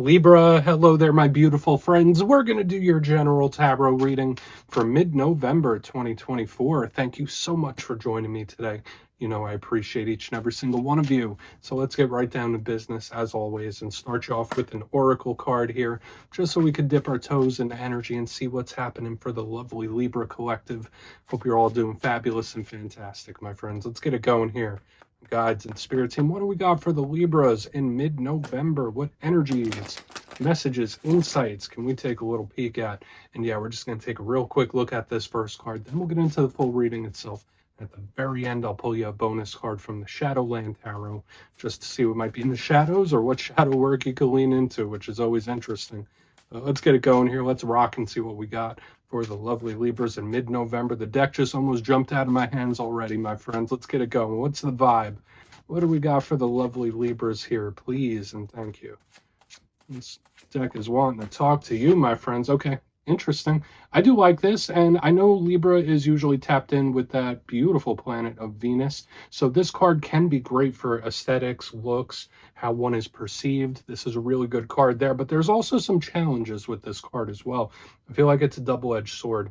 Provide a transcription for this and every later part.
Libra, hello there, my beautiful friends. We're going to do your general tarot reading for mid-November 2024. Thank you so much for joining me today. You know, I appreciate each and every single one of you. So let's get right down to business as always and start you off with an oracle card here, just so we could dip our toes into energy and see what's happening for the lovely Libra collective. Hope you're all doing fabulous and fantastic, my friends. Let's get it going here. Guides and spirit team, what do we got for the Libras in mid-November? What energies, messages, insights can we take a little peek at? And yeah, we're just going to take a real quick look at this first card, then we'll get into the full reading itself. At the very end, I'll pull you a bonus card from the Shadowland Tarot just to see what might be in the shadows or what shadow work you could lean into, which is always interesting. Let's get it going here. Let's rock and see what we got for the lovely Libras in mid-November. The deck just almost jumped out of my hands already, my friends. Let's get it going. What's the vibe? What do we got for the lovely Libras here? Please and thank you. This deck is wanting to talk to you, my friends. Okay, interesting. I do like this, and I know Libra is usually tapped in with that beautiful planet of Venus. So this card can be great for aesthetics, looks, how one is perceived. This is a really good card there, but there's also some challenges with this card as well. I feel like it's a double-edged sword.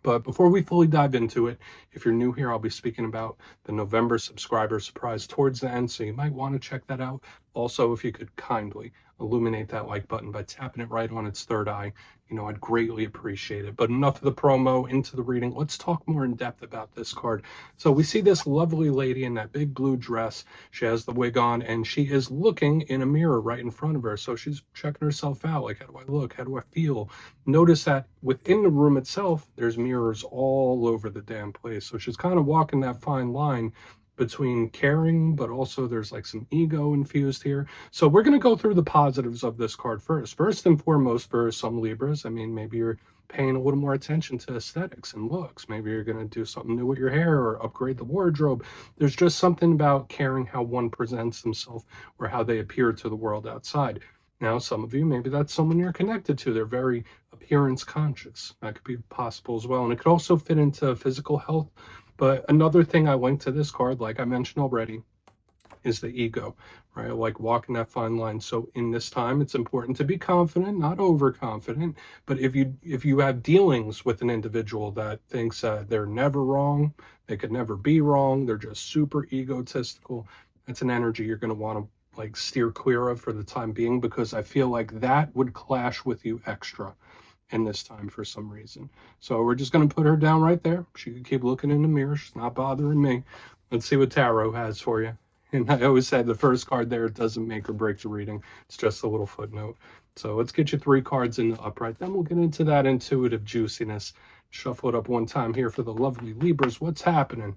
But before we fully dive into it, if you're new here, I'll be speaking about the November subscriber surprise towards the end, so you might want to check that out. Also, if you could kindly illuminate that like button by tapping it right on its third eye, you know, I'd greatly appreciate it. But enough of the promo, into the reading. Let's talk more in depth about this card. So we see this lovely lady in that big blue dress. She has the wig on, and she is looking in a mirror right in front of her. So she's checking herself out, like, how do I look? How do I feel? Notice that within the room itself, there's mirrors all over the damn place. So she's kind of walking that fine line between caring, but also there's like some ego infused here. So we're going to go through the positives of this card first. First and foremost, for some Libras, I mean, maybe you're paying a little more attention to aesthetics and looks. Maybe you're going to do something new with your hair or upgrade the wardrobe. There's just something about caring how one presents themselves or how they appear to the world outside. Now, some of you, maybe that's someone you're connected to. They're very appearance conscious. That could be possible as well. And it could also fit into physical health. But another thing I linked to this card, like I mentioned already, is the ego, right? Like walking that fine line. So in this time, it's important to be confident, not overconfident. But if you have dealings with an individual that thinks they're never wrong, they could never be wrong, they're just super egotistical, that's an energy you're going to want to like steer clear of for the time being, because I feel like that would clash with you extra in this time for some reason. So we're just going to put her down right there. She can keep looking in the mirror. She's not bothering me. Let's see what tarot has for you. And I always say the first card there doesn't make or break the reading. It's just a little footnote. So let's get you 3 cards in the upright. Then we'll get into that intuitive juiciness. Shuffle it up one time here for the lovely Libras. What's happening?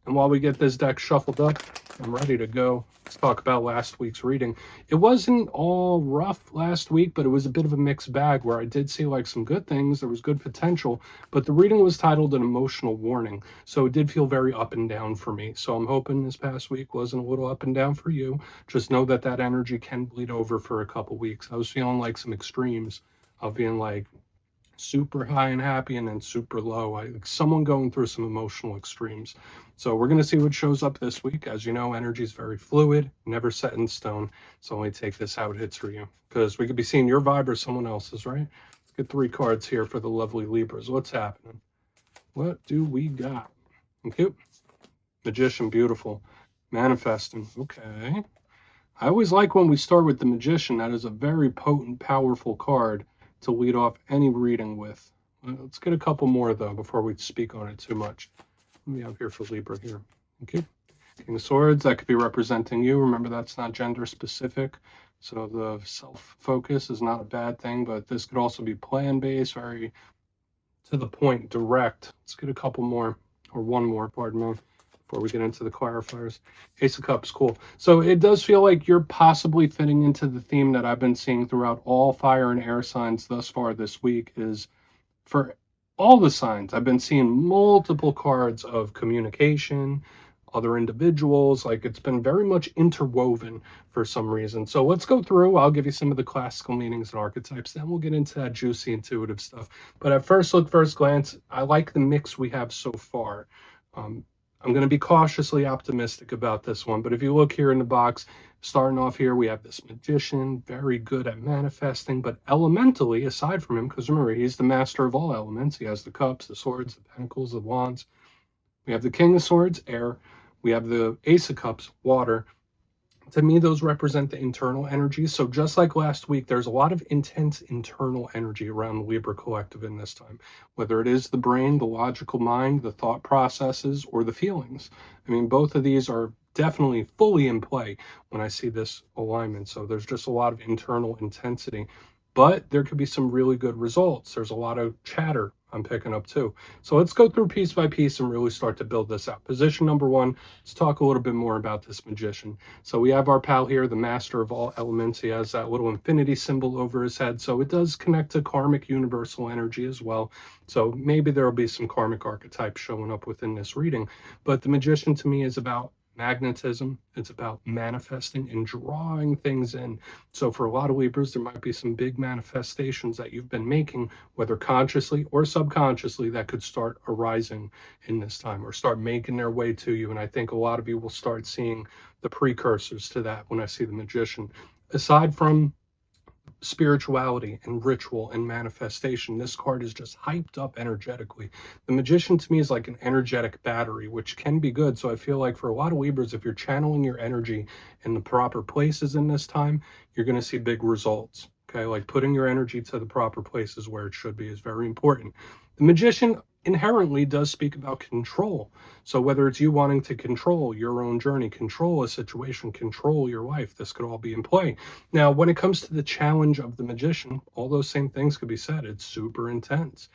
And while we get this deck shuffled up, I'm ready to go. Let's talk about last week's reading. It wasn't all rough last week, but it was a bit of a mixed bag where I did see like some good things. There was good potential, but the reading was titled An Emotional Warning. So it did feel very up and down for me. So I'm hoping this past week wasn't a little up and down for you. Just know that that energy can bleed over for a couple weeks. I was feeling like some extremes of being like super high and happy and then super low. Like someone going through some emotional extremes. So we're going to see what shows up this week. As you know, energy is very fluid, never set in stone. So only take this how it hits for you, because we could be seeing your vibe or someone else's, right? Let's get 3 cards here for the lovely Libras. What's happening? What do we got? Okay. Magician, beautiful. Manifesting. Okay. I always like when we start with the Magician. That is a very potent, powerful card to lead off any reading with. Let's get a couple more though before we speak on it too much. Let me have here for Libra here. Okay. King of Swords, that could be representing you. Remember, that's not gender specific. So the self-focus is not a bad thing, but this could also be plan-based, very to the point, direct. Let's get a couple more, or one more, pardon me, before we get into the clarifiers. Ace of Cups, cool. So it does feel like you're possibly fitting into the theme that I've been seeing throughout all fire and air signs thus far this week. Is for all the signs, I've been seeing multiple cards of communication, other individuals. Like it's been very much interwoven for some reason. So let's go through. I'll give you some of the classical meanings and archetypes, then we'll get into that juicy intuitive stuff. But at first look, first glance, I like the mix we have so far. I'm going to be cautiously optimistic about this one, but if you look here in the box, starting off here, we have this magician, very good at manifesting, but elementally, aside from him, because remember, he's the master of all elements. He has the cups, the swords, the pentacles, the wands. We have the king of swords, air. We have the ace of cups, water. To me, those represent the internal energy. So just like last week, there's a lot of intense internal energy around the Libra collective in this time, whether it is the brain, the logical mind, the thought processes, or the feelings. I mean, both of these are definitely fully in play when I see this alignment. So there's just a lot of internal intensity, but there could be some really good results. There's a lot of chatter I'm picking up too. So let's go through piece by piece and really start to build this out. Position number one, let's talk a little bit more about this magician. So we have our pal here, the master of all elements. He has that little infinity symbol over his head. So it does connect to karmic universal energy as well. So maybe there will be some karmic archetypes showing up within this reading. But the magician to me is about magnetism. It's about manifesting and drawing things in. So for a lot of Libras, there might be some big manifestations that you've been making, whether consciously or subconsciously, that could start arising in this time or start making their way to you. And I think a lot of you will start seeing the precursors to that when I see the magician. Aside from spirituality and ritual and manifestation, this card is just hyped up energetically. The magician to me is like an energetic battery, which can be good. So I feel like for a lot of Libras, if you're channeling your energy in the proper places in this time, you're going to see big results. Okay, like putting your energy to the proper places where it should be is very important. The magician inherently does speak about control. So whether it's you wanting to control your own journey, control a situation, control your life, this could all be in play. Now, when it comes to the challenge of the magician, all those same things could be said. It's super intense.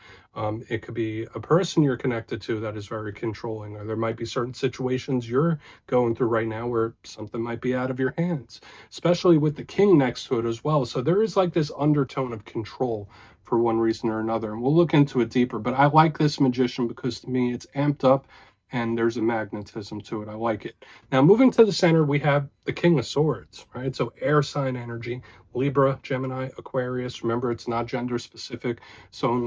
It could be a person you're connected to that is very controlling, or there might be certain situations you're going through right now where something might be out of your hands, especially with the king next to it as well. So there is like this undertone of control for one reason or another, and we'll look into it deeper. But I like this magician because to me it's amped up and there's a magnetism to it. I like it. Now moving to the center, we have the king of swords, right? So air sign energy, Libra, Gemini, Aquarius. Remember, it's not gender specific. So in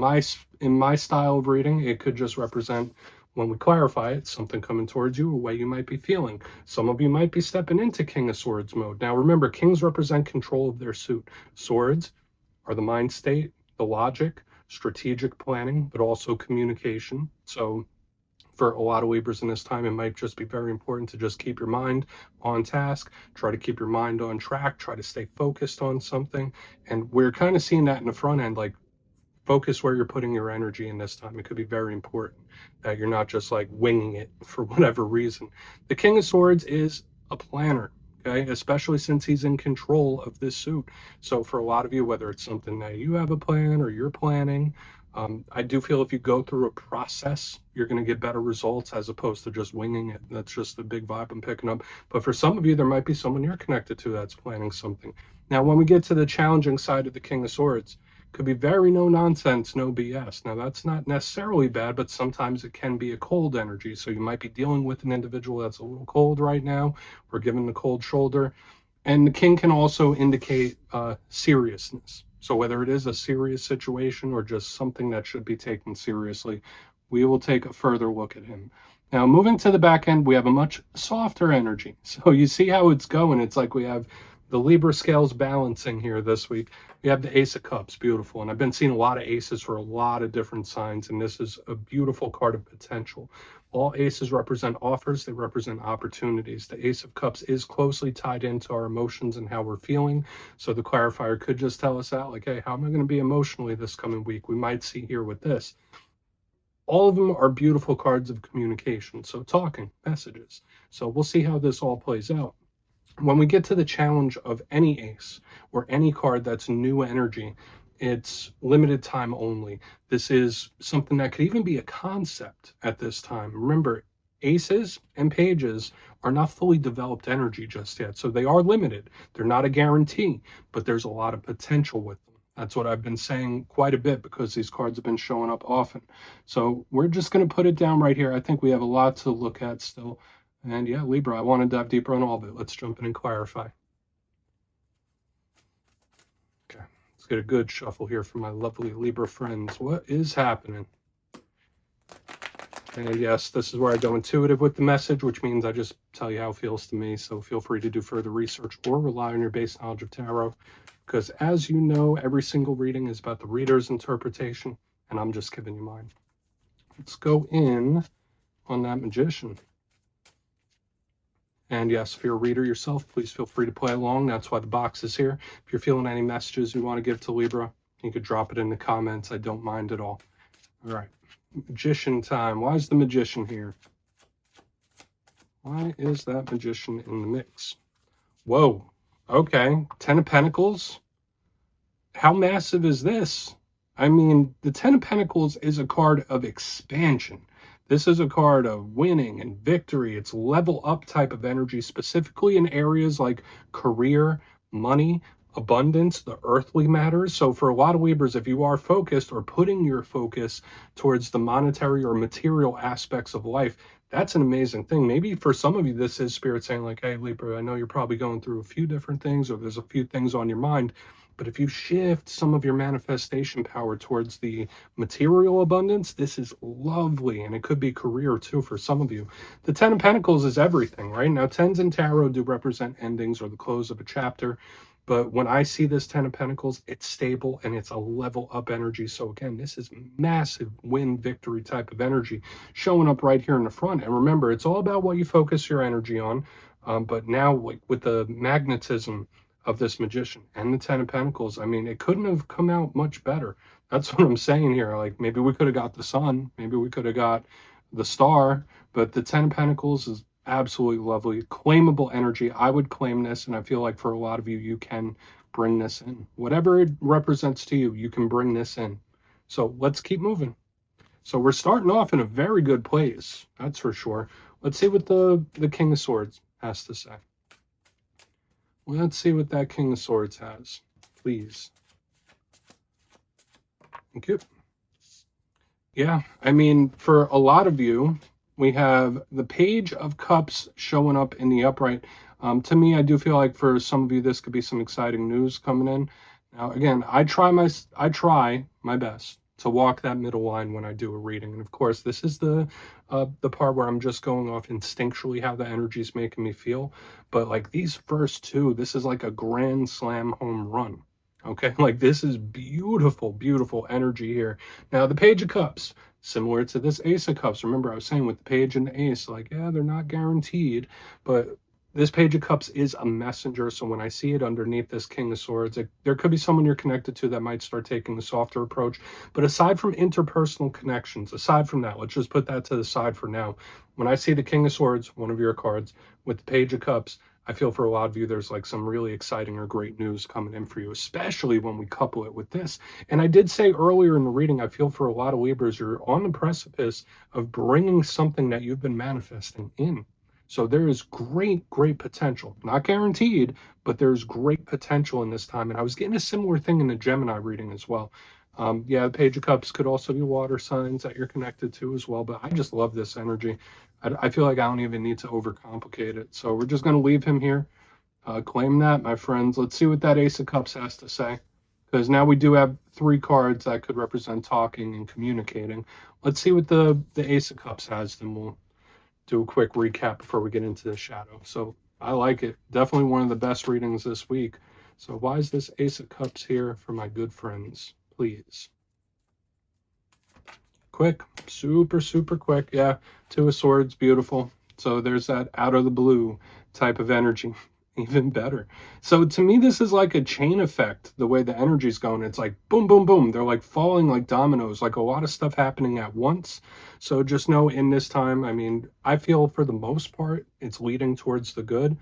my style of reading, it could just represent, when we clarify it, something coming towards you, a way you might be feeling. Some of you might be stepping into king of swords mode. Now remember, kings represent control of their suit. Swords are the mind state, the logic, strategic planning, but also communication. So for a lot of Libras in this time, it might just be very important to just keep your mind on task, try to keep your mind on track, try to stay focused on something. And we're kind of seeing that in the front end, like focus where you're putting your energy in this time. It could be very important that you're not just like winging it for whatever reason. The King of Swords is a planner. Okay, especially since he's in control of this suit. So for a lot of you, whether it's something that you have a plan or you're planning, I do feel if you go through a process, you're going to get better results as opposed to just winging it. That's just the big vibe I'm picking up. But for some of you, there might be someone you're connected to that's planning something. Now, when we get to the challenging side of the King of Swords, could be very no nonsense, no BS. Now, that's not necessarily bad, but sometimes it can be a cold energy. So you might be dealing with an individual that's a little cold right now, or giving the cold shoulder. And the king can also indicate seriousness. So whether it is a serious situation or just something that should be taken seriously, we will take a further look at him. Now, moving to the back end, we have a much softer energy. So you see how it's going. It's like we have the Libra scales balancing here this week. We have the Ace of Cups, beautiful. And I've been seeing a lot of aces for a lot of different signs, and this is a beautiful card of potential. All aces represent offers, they represent opportunities. The Ace of Cups is closely tied into our emotions and how we're feeling. So the clarifier could just tell us out, like, hey, how am I going to be emotionally this coming week? We might see here with this. All of them are beautiful cards of communication. So talking, messages. So we'll see how this all plays out. When we get to the challenge of any ace or any card that's new energy, it's limited time only. This is something that could even be a concept at this time. Remember, aces and pages are not fully developed energy just yet, so they are limited. They're not a guarantee, but there's a lot of potential with them. That's what I've been saying quite a bit because these cards have been showing up often. So we're just going to put it down right here. I think we have a lot to look at still. And yeah, Libra, I want to dive deeper on all of it. Let's jump in and clarify. Okay, let's get a good shuffle here from my lovely Libra friends. What is happening? And yes, this is where I go intuitive with the message, which means I just tell you how it feels to me. So feel free to do further research or rely on your base knowledge of tarot. Because as you know, every single reading is about the reader's interpretation, and I'm just giving you mine. Let's go in on that Magician. And yes, if you're a reader yourself, please feel free to play along. That's why the box is here. If you're feeling any messages you want to give to Libra, you could drop it in the comments. I don't mind at all. All right, Magician time. Why is the Magician here? Why is that Magician in the mix? Whoa, okay, 10 of Pentacles. How massive is this? I mean, the 10 of Pentacles is a card of expansion. This is a card of winning and victory. It's level up type of energy, specifically in areas like career, money, abundance, the earthly matters. So for a lot of Libras, if you are focused or putting your focus towards the monetary or material aspects of life, that's an amazing thing. Maybe for some of you, this is Spirit saying like, hey, Libra, I know you're probably going through a few different things, or there's a few things on your mind. But if you shift some of your manifestation power towards the material abundance, this is lovely. And it could be career too for some of you. The 10 of Pentacles is everything, right? Now, 10s in tarot do represent endings or the close of a chapter. But when I see this 10 of Pentacles, it's stable and it's a level up energy. So again, this is massive win victory type of energy showing up right here in the front. And remember, it's all about what you focus your energy on. But now like with the magnetism of this Magician and the 10 of Pentacles, I mean, it couldn't have come out much better. That's what I'm saying here. Like maybe we could have got the sun, maybe we could have got the star, but the 10 of Pentacles is absolutely lovely. Claimable energy. I would claim this, and I feel like for a lot of you, you can bring this in. Whatever it represents to you, you can bring this in. So let's keep moving. So we're starting off in a very good place, that's for sure. Let's see what the King of Swords has to say. Let's see what that King of Swords has, please. Thank you. Yeah, I mean, for a lot of you, we have the Page of Cups showing up in the upright. To me, I do feel like for some of you, this could be some exciting news coming in. Now, again, I try my best to walk that middle line when I do a reading. And of course, this is the part where I'm just going off instinctually how the energy is making me feel. But like these first two, this is like a grand slam home run. Okay, like this is beautiful, beautiful energy here. Now, the Page of Cups, similar to this Ace of Cups. Remember, I was saying with the Page and the Ace, like, yeah, they're not guaranteed, but this Page of Cups is a messenger. So when I see it underneath this King of Swords, there could be someone you're connected to that might start taking a softer approach. But aside from interpersonal connections, aside from that, let's just put that to the side for now. When I see the King of Swords, one of your cards, with the Page of Cups, I feel for a lot of you, there's like some really exciting or great news coming in for you, especially when we couple it with this. And I did say earlier in the reading, I feel for a lot of Libras, you're on the precipice of bringing something that you've been manifesting in. So there is great, great potential. Not guaranteed, but there's great potential in this time. And I was getting a similar thing in the Gemini reading as well. Yeah, the Page of Cups could also be water signs that you're connected to as well. But I just love this energy. I feel like I don't even need to overcomplicate it. So we're just going to leave him here. Claim that, my friends. Let's see what that Ace of Cups has to say. Because now we do have 3 cards that could represent talking and communicating. Let's see what the Ace of Cups has, then we'll do a quick recap before we get into the shadow. So I like it. Definitely one of the best readings this week. So why is this Ace of Cups here for my good friends? Please. Quick, super, super quick. Yeah, Two of Swords, beautiful. So there's that out of the blue type of energy. Even better. So to me, this is like a chain effect, the way the energy's going. It's like boom, boom, boom. They're like falling like dominoes, like a lot of stuff happening at once. So just know in this time, I mean, I feel for the most part, it's leading towards the good.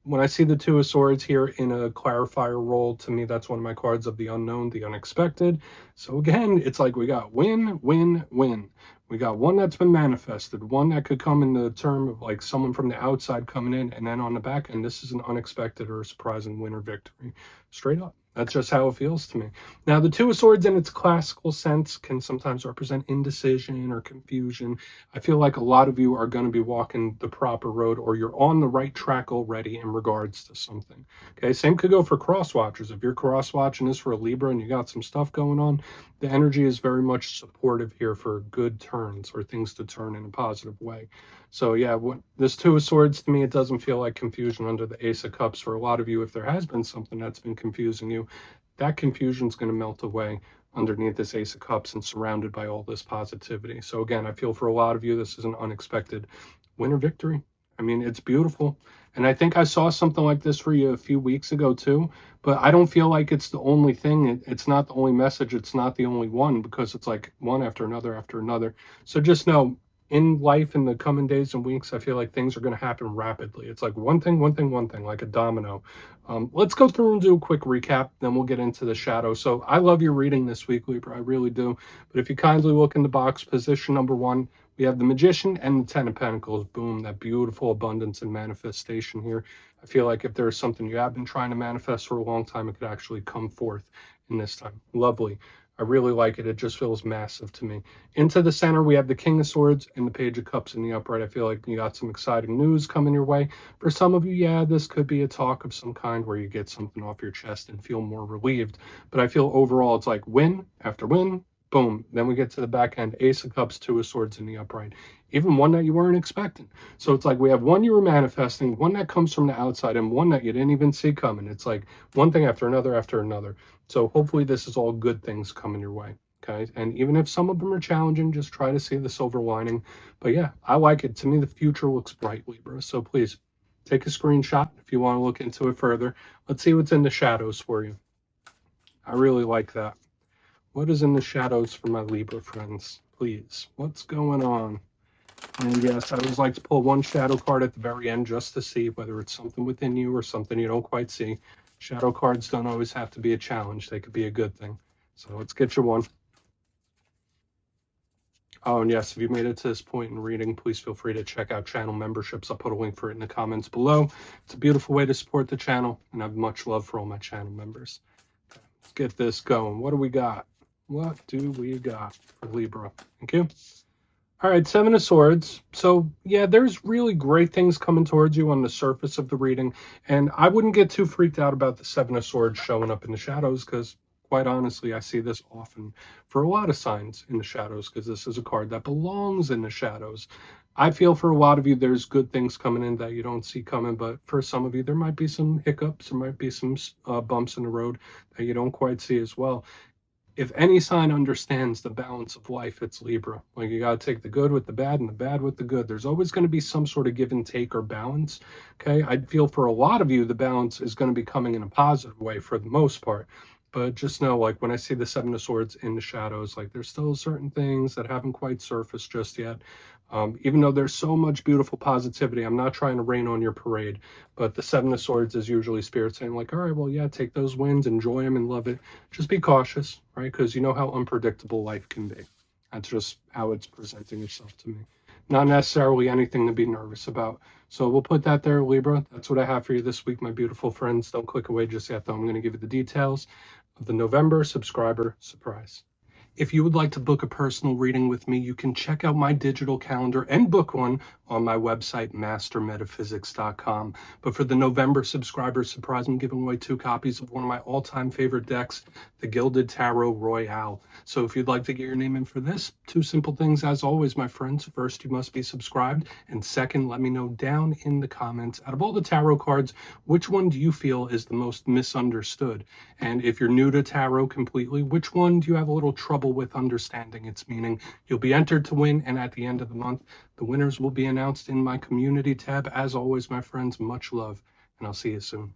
When I see the Two of Swords here in a clarifier role, to me, that's one of my cards of the unknown, the unexpected. So again, it's like we got win, win, win. We got one that's been manifested, one that could come in the term of like someone from the outside coming in, and then on the back end, this is an unexpected or a surprising win or victory. Straight up. That's just how it feels to me. Now, the Two of Swords in its classical sense can sometimes represent indecision or confusion. I feel like a lot of you are going to be walking the proper road, or you're on the right track already in regards to something. Okay, same could go for cross watchers. If you're cross watching this for a Libra and you got some stuff going on, the energy is very much supportive here for good turns or things to turn in a positive way. So yeah, this Two of Swords, to me, it doesn't feel like confusion under the Ace of Cups. For a lot of you, if there has been something that's been confusing you, that confusion is going to melt away underneath this Ace of Cups and surrounded by all this positivity. So again, I feel for a lot of you, this is an unexpected winner victory. I mean, it's beautiful. And I think I saw something like this for you a few weeks ago too, but I don't feel like it's the only thing. It's not the only message. It's not the only one, because it's like one after another after another. So just know, in life in the coming days and weeks, I feel like things are going to happen rapidly. It's like one thing, like a domino. Let's go through and do a quick recap, then we'll get into the shadow. So I love your reading this week, Libra, I really do. But if you kindly look in the box, position number 1, we have the Magician and the Ten of Pentacles. Boom, that beautiful abundance and manifestation here. I feel like if there's something you have been trying to manifest for a long time, it could actually come forth in this time. Lovely. I really like it. It just feels massive to me. Into the center, we have the King of Swords and the Page of Cups in the upright. I feel like you got some exciting news coming your way. For some of you, yeah, this could be a talk of some kind where you get something off your chest and feel more relieved. But I feel overall, it's like win after win, boom. Then we get to the back end, Ace of Cups, Two of Swords in the upright. Even one that you weren't expecting. So it's like we have one you were manifesting, one that comes from the outside, and one that you didn't even see coming. It's like one thing after another after another. So hopefully this is all good things coming your way, okay? And even if some of them are challenging, just try to see the silver lining. But yeah, I like it. To me, the future looks bright, Libra. So please take a screenshot if you want to look into it further. Let's see what's in the shadows for you. I really like that. What is in the shadows for my Libra friends? Please, what's going on? And yes, I always like to pull one shadow card at the very end just to see whether it's something within you or something you don't quite see. Shadow cards don't always have to be a challenge. They could be a good thing. So let's get you one. Oh, and yes, if you made it to this point in reading, please feel free to check out channel memberships. I'll put a link for it in the comments below. It's a beautiful way to support the channel, and I have much love for all my channel members. Okay, let's get this going. What do we got? What do we got for Libra? Thank you. All right, Seven of Swords. So yeah, there's really great things coming towards you on the surface of the reading. And I wouldn't get too freaked out about the Seven of Swords showing up in the shadows, because quite honestly, I see this often for a lot of signs in the shadows, because this is a card that belongs in the shadows. I feel for a lot of you, there's good things coming in that you don't see coming, but for some of you, there might be some hiccups, there might be some bumps in the road that you don't quite see as well. If any sign understands the balance of life, it's Libra. Like, you got to take the good with the bad and the bad with the good. There's always going to be some sort of give and take or balance. Okay. I feel for a lot of you, the balance is going to be coming in a positive way for the most part. But just know, like, when I see the Seven of Swords in the shadows, like, there's still certain things that haven't quite surfaced just yet. Even though there's so much beautiful positivity, I'm not trying to rain on your parade, but the Seven of Swords is usually Spirit saying, like, all right, well, yeah, take those wins, enjoy them and love it. Just be cautious, right? Because you know how unpredictable life can be. That's just how it's presenting itself to me. Not necessarily anything to be nervous about. So we'll put that there, Libra. That's what I have for you this week, my beautiful friends. Don't click away just yet, though. I'm going to give you the details of the November subscriber surprise. If you would like to book a personal reading with me, you can check out my digital calendar and book one on my website, mastermetaphysics.com. But for the November subscriber surprise, I'm giving away 2 copies of one of my all-time favorite decks, the Gilded Tarot Royale. So if you'd like to get your name in for this, 2 simple things as always, my friends. First, you must be subscribed. And second, let me know down in the comments, out of all the tarot cards, which one do you feel is the most misunderstood? And if you're new to tarot completely, which one do you have a little trouble with understanding its meaning? You'll be entered to win, and at the end of the month, the winners will be announced in my community tab. As always, my friends, much love, and I'll see you soon.